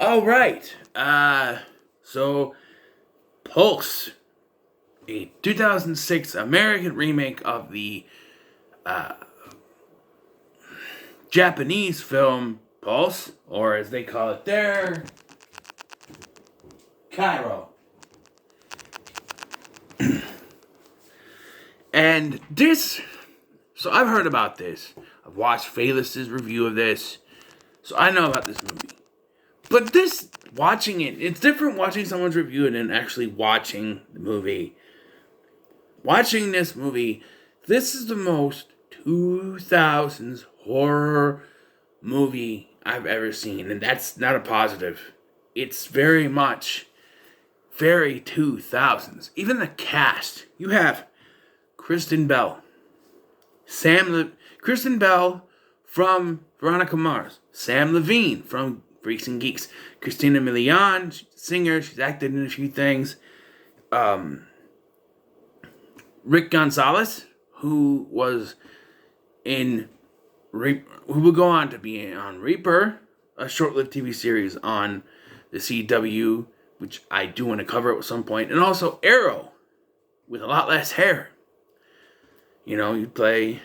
All right. So Pulse, a 2006 American remake of the Japanese film Pulse, or as they call it there, Cairo. And this, so I've heard about this. I've watched Fayless's review of this, so I know about this movie. But this, watching it, it's different watching someone's review and then actually watching the movie. Watching this movie, this is the most 2000s horror movie I've ever seen. And that's not a positive. It's very much very 2000s. Even the cast. You have Kristen Bell. Kristen Bell from Veronica Mars. Sam Levine from Freaks and Geeks. Christina Milian, she's a singer. She's acted in a few things. Rick Gonzalez, who was in who would go on to be on Reaper, a short-lived TV series on the CW, which I do want to cover at some point, and also Arrow, with a lot less hair. You play,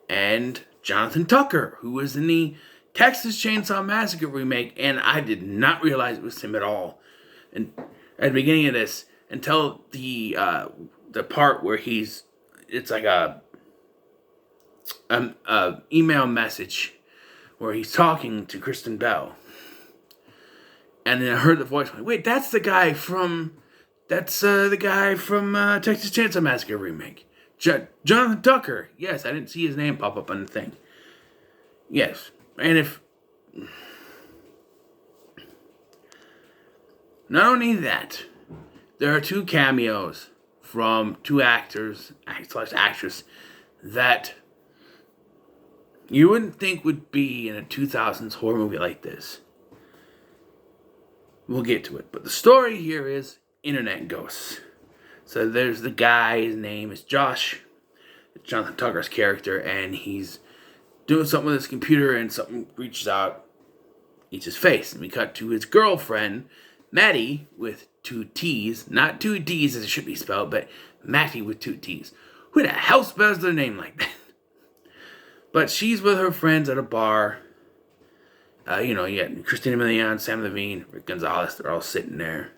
and Jonathan Tucker, who was in the Texas Chainsaw Massacre remake, and I did not realize it was him at all. And at the beginning of this, until the part where it's like a email message where he's talking to Kristen Bell, and then I heard the voice. Wait, that's the guy from Texas Chainsaw Massacre remake. Jonathan Tucker. Yes, I didn't see his name pop up on the thing. Yes, and if not only that, there are two cameos from two actors / actress that you wouldn't think would be in a 2000s horror movie like this. We'll get to it. But the story here is internet ghosts. So there's the guy, his name is Josh. It's Jonathan Tucker's character, and he's doing something with his computer, and something reaches out, eats his face. And we cut to his girlfriend, Maddie, with two T's. Not two D's as it should be spelled, but Matty with two T's. Who the hell spells their name like that? But she's with her friends at a bar. You got Christina Milian, Sam Levine, Rick Gonzalez. They're all sitting there.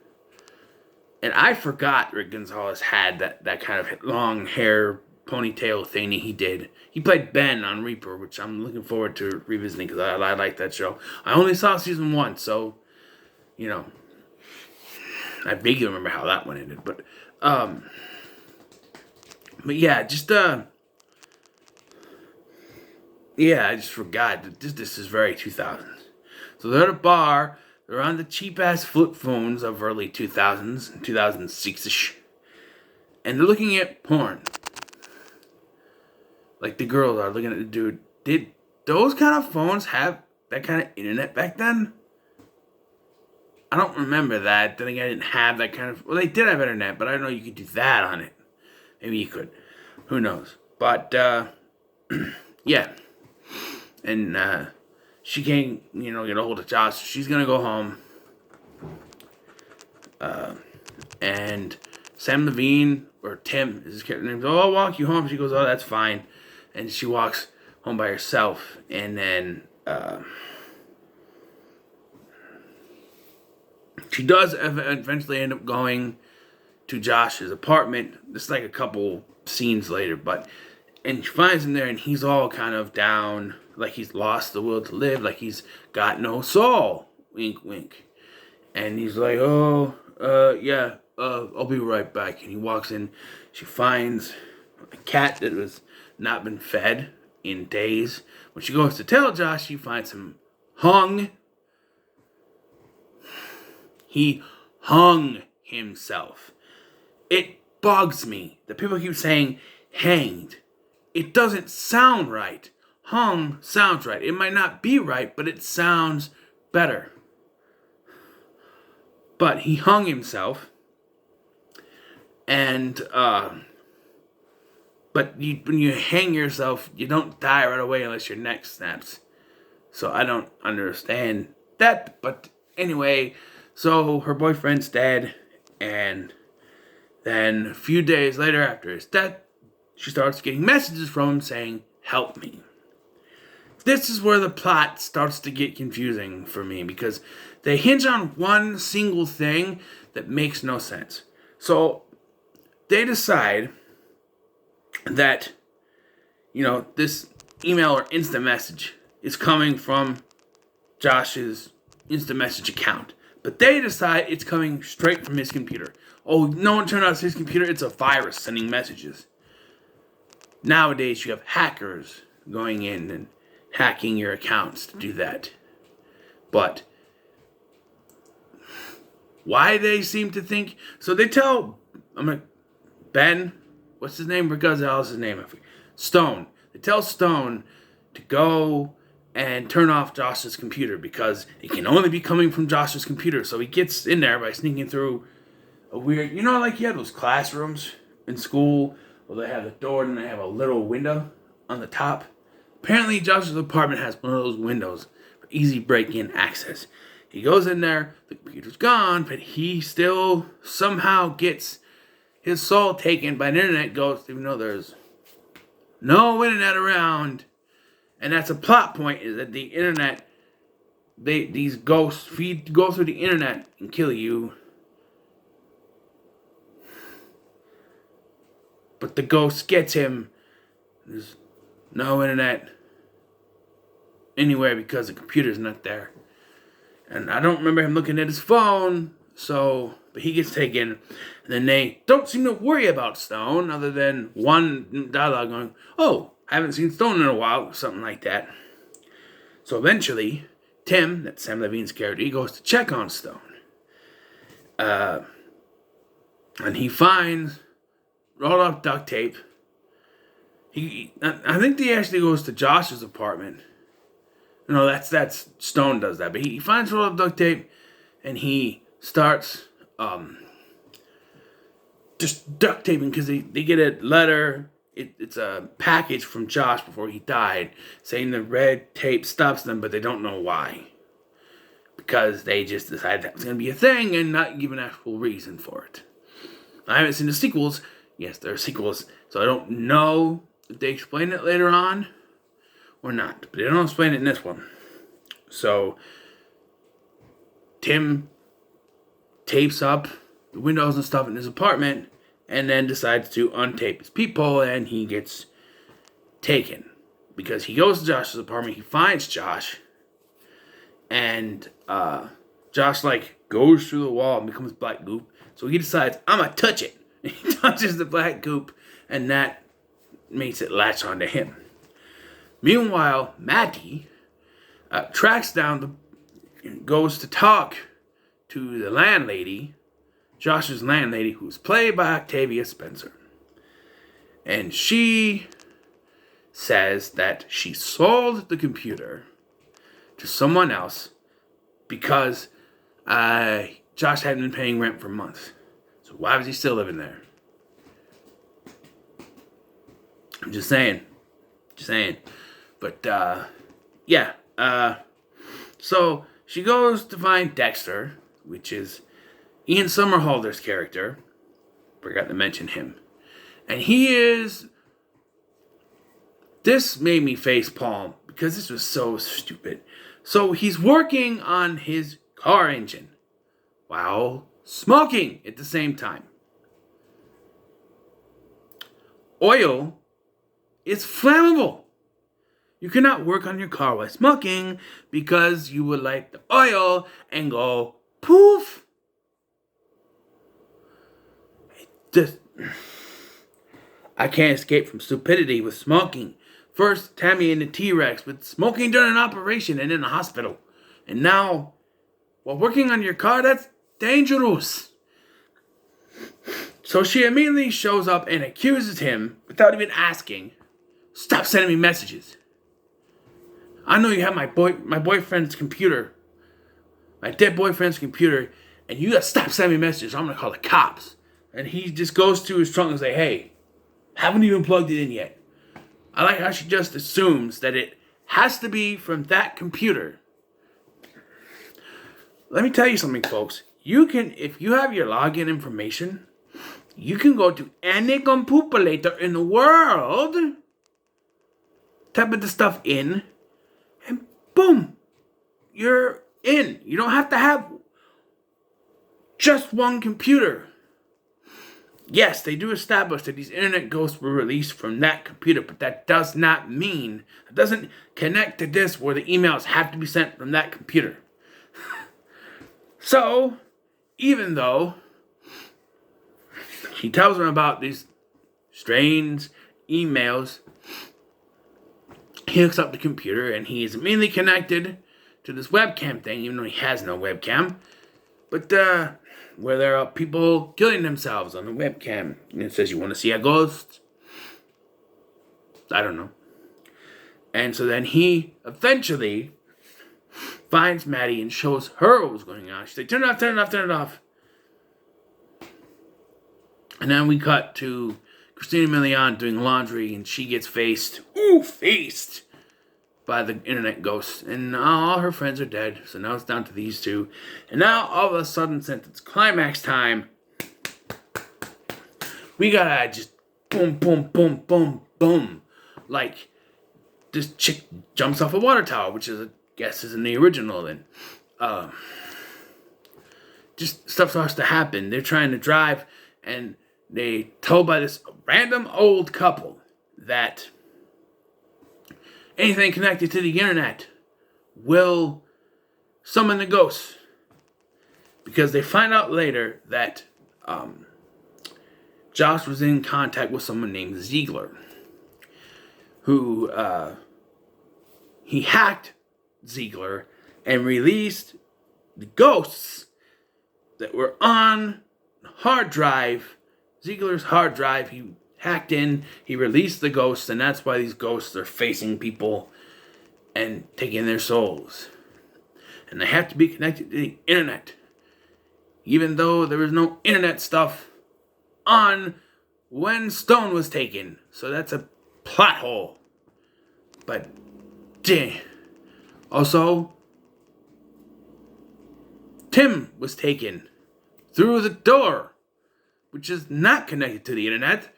And I forgot Rick Gonzalez had that kind of long hair ponytail thing he did. He played Ben on Reaper, which I'm looking forward to revisiting because I like that show. I only saw season 1, so, I vaguely remember how that one ended. But yeah, I just forgot that this is very 2000s. So they're at a bar. They're on the cheap-ass flip phones of early 2000s, 2006-ish. And they're looking at porn. Like the girls are looking at the dude. Did those kind of phones have that kind of internet back then? I don't remember that. Then again, I didn't have that kind of... Well, they did have internet, but I don't know you could do that on it. Maybe you could. Who knows? But, yeah. And, she can't, get a hold of Josh. She's going to go home. And Sam Levine, or Tim, is his character name. Oh, I'll walk you home. She goes, oh, that's fine. And she walks home by herself. And then, she does eventually end up going to Josh's apartment. This is like a couple scenes later, and she finds him there, and he's all kind of down, like he's lost the will to live, like he's got no soul. Wink, wink. And he's like, yeah, I'll be right back. And he walks in. She finds a cat that has not been fed in days. When she goes to tell Josh, she finds him hung. He hung himself. It bugs me that people keep saying hanged. It doesn't sound right. Hung sounds right. It might not be right, but it sounds better. But he hung himself. And, but when you hang yourself, you don't die right away unless your neck snaps. So I don't understand that. But anyway, so her boyfriend's dead, and then a few days later after his death, she starts getting messages from him saying, "Help me." This is where the plot starts to get confusing for me because they hinge on one single thing that makes no sense. So they decide that, this email or instant message is coming from Josh's instant message account. But they decide it's coming straight from his computer. Oh, no, it turned out it's his computer. It's a virus sending messages. Nowadays, you have hackers going in and hacking your accounts to do that. But why they seem to think... So they tell Ben, what's his name? Gonzalez's his name. Stone. They tell Stone to go and turn off Josh's computer because it can only be coming from Josh's computer. So he gets in there by sneaking through a weird... like you had those classrooms in school where they have the door and they have a little window on the top. Apparently, Josh's apartment has one of those windows for easy break-in access. He goes in there, the computer's gone, but he still somehow gets his soul taken by an internet ghost, even though there's no internet around. And that's a plot point, is that the internet, these ghosts go through the internet and kill you. But the ghost gets him. There's no internet anywhere because the computer's not there. And I don't remember him looking at his phone, but he gets taken. And then they don't seem to worry about Stone, other than one dialogue going, "Oh, I haven't seen Stone in a while," something like that. So eventually, Tim, that's Sam Levine's character, he goes to check on Stone. And he finds rolled up duct tape. I think he actually goes to Josh's apartment. No, that's Stone does that. But he finds rolled up duct tape, and he starts just duct taping because they get a letter. It's a package from Josh before he died saying the red tape stops them, but they don't know why. Because they just decided that was going to be a thing and not give an actual reason for it. I haven't seen the sequels. Yes, there are sequels, so I don't know if they explain it later on or not. But they don't explain it in this one. So, Tim tapes up the windows and stuff in his apartment and then decides to untape his peephole, and he gets taken. Because he goes to Josh's apartment, he finds Josh, and Josh, goes through the wall and becomes black goop. So he decides, I'm going to touch it. He touches the black goop, and that makes it latch onto him. Meanwhile, Matty tracks down, goes to talk to the landlady, Josh's landlady, who's played by Octavia Spencer. And she says that she sold the computer to someone else because Josh hadn't been paying rent for months. So why was he still living there? I'm just saying. But, yeah. So she goes to find Dexter, which is Ian Somerhalder's character. Forgot to mention him. And this made me facepalm because this was so stupid. So he's working on his car engine while smoking at the same time. Oil is flammable. You cannot work on your car while smoking because you would light the oil and go poof. I can't escape from stupidity with smoking. First, Tammy and the T-Rex with smoking during an operation and in a hospital. And now, while working on your car, that's dangerous. So she immediately shows up and accuses him without even asking. Stop sending me messages. I know you have my boyfriend's computer. My dead boyfriend's computer. And you gotta stop sending me messages or I'm gonna call the cops. And he just goes to his trunk and say, hey, haven't even plugged it in yet. I like how she just assumes that it has to be from that computer. Let me tell you something, folks. You can, if you have your login information, you can go to any computer in the world, type of the stuff in, and boom, you're in. You don't have to have just one computer. Yes, they do establish that these internet ghosts were released from that computer, but that does not mean, it doesn't connect to this where the emails have to be sent from that computer. So, even though he tells them about these strange emails, he hooks up the computer and he is immediately connected to this webcam thing, even though he has no webcam. But, where there are people killing themselves on the webcam. And it says, you want to see a ghost? I don't know. And so then he eventually finds Maddie and shows her what was going on. She's like, turn it off, turn it off, turn it off. And then we cut to Christina Milian doing laundry, and she gets faced by the internet ghost. And all her friends are dead, so now it's down to these two. And now, all of a sudden, since it's climax time, we gotta just boom, boom, boom, boom, boom. Like, this chick jumps off a water tower, which is, I guess, is in the original then. Just stuff starts to happen. They're trying to drive, and they told by this random old couple that anything connected to the internet will summon the ghosts. Because they find out later that Josh was in contact with someone named Ziegler, who he hacked Ziegler and released the ghosts that were on hard drive, Ziegler's hard drive. He hacked in, he released the ghosts, and that's why these ghosts are facing people and taking their souls. And they have to be connected to the internet, even though there was no internet stuff on when Stone was taken. So that's a plot hole. But dang. Also, Tim was taken through the door, which is not connected to the internet.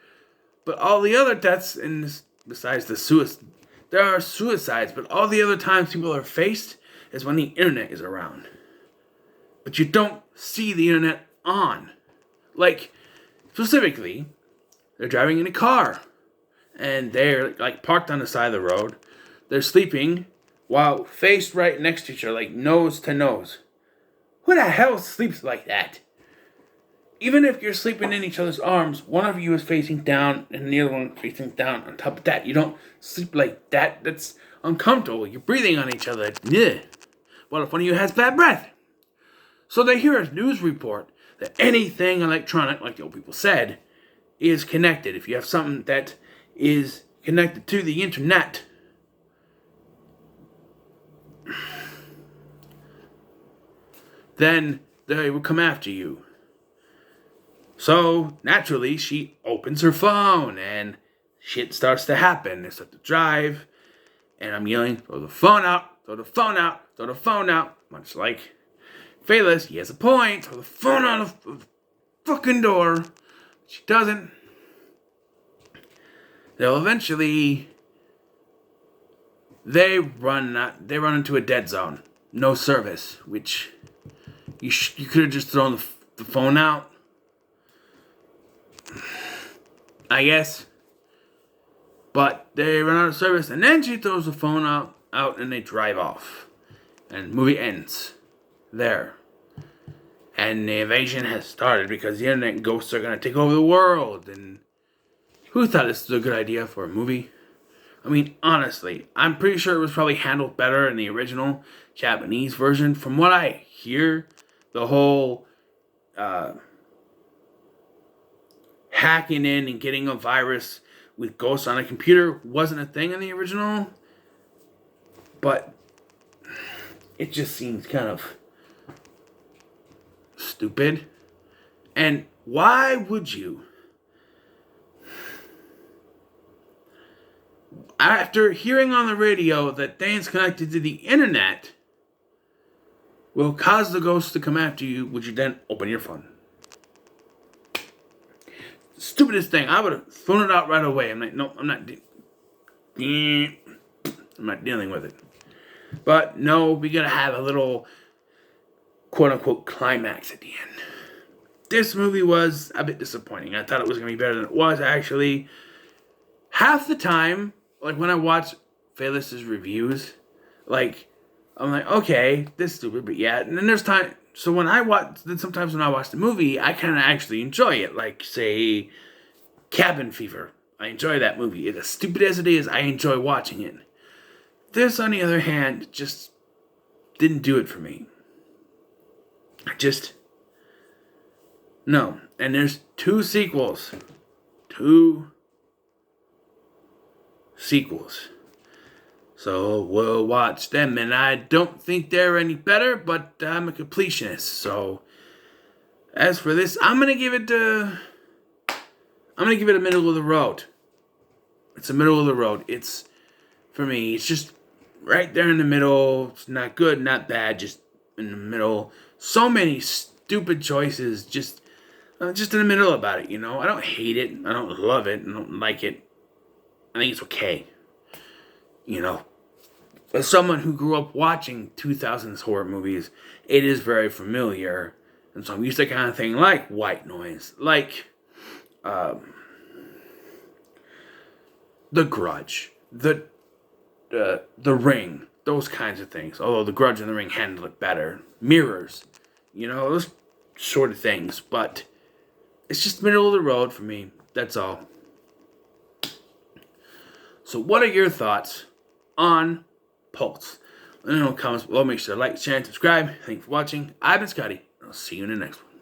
But all the other deaths, in this, besides the suicide, there are suicides, but all the other times people are faced is when the internet is around. But you don't see the internet on. Like, specifically, they're driving in a car, and they're, like, parked on the side of the road. They're sleeping while faced right next to each other, like nose to nose. Who the hell sleeps like that? Even if you're sleeping in each other's arms, one of you is facing down and the other one facing down. On top of that, you don't sleep like that. That's uncomfortable. You're breathing on each other. Yeah. What if one of you has bad breath? So they hear a news report that anything electronic, like the old people said, is connected. If you have something that is connected to the internet, then they will come after you. So, naturally, she opens her phone, and shit starts to happen. They start to drive, and I'm yelling, throw the phone out, throw the phone out, throw the phone out. Much like Phaelus, he has a point, throw the phone out of the fucking door. She doesn't. They'll eventually, they run into a dead zone. No service, which you could have just thrown the phone out, I guess. But they run out of service, and then she throws the phone out, and they drive off. And the movie ends there. And the invasion has started because the internet ghosts are going to take over the world. And who thought this was a good idea for a movie? I mean, honestly, I'm pretty sure it was probably handled better in the original Japanese version. From what I hear, the whole hacking in and getting a virus with ghosts on a computer wasn't a thing in the original. But it just seems kind of stupid. And why would you, after hearing on the radio that Dane's connected to the internet, will cause the ghost to come after you, which you then open your phone. Stupidest thing. I would have thrown it out right away. I'm like, no, I'm not dealing with it. But no, we gotta have a little quote unquote climax at the end. This movie was a bit disappointing. I thought it was gonna be better than it was actually. Half the time, like when I watch Fearless's reviews, like I'm like, okay, this is stupid, but yeah. And then there's time. So sometimes when I watch the movie, I kind of actually enjoy it. Like say, Cabin Fever. I enjoy that movie. As stupid as it is, I enjoy watching it. This, on the other hand, just didn't do it for me. No. And there's 2 sequels. 2 sequels. So we'll watch them. And I don't think they're any better, but I'm a completionist. So as for this, I'm going to give it a middle of the road. It's a middle of the road. It's, for me, it's just right there in the middle. It's not good, not bad, just in the middle. So many stupid choices, just in the middle about it, you know. I don't hate it. I don't love it. I don't like it. I think it's okay. You know. As someone who grew up watching 2000s horror movies, it is very familiar. And so I'm used to that kind of thing like White Noise, like The Grudge, The Ring, those kinds of things. Although The Grudge and The Ring handle it better. Mirrors, you know, those sort of things. But it's just middle of the road for me. That's all. So what are your thoughts on Pulse? Let me know in the comments below. Make sure to like, share, and subscribe. Thanks for watching. I've been Scotty. I'll see you in the next one.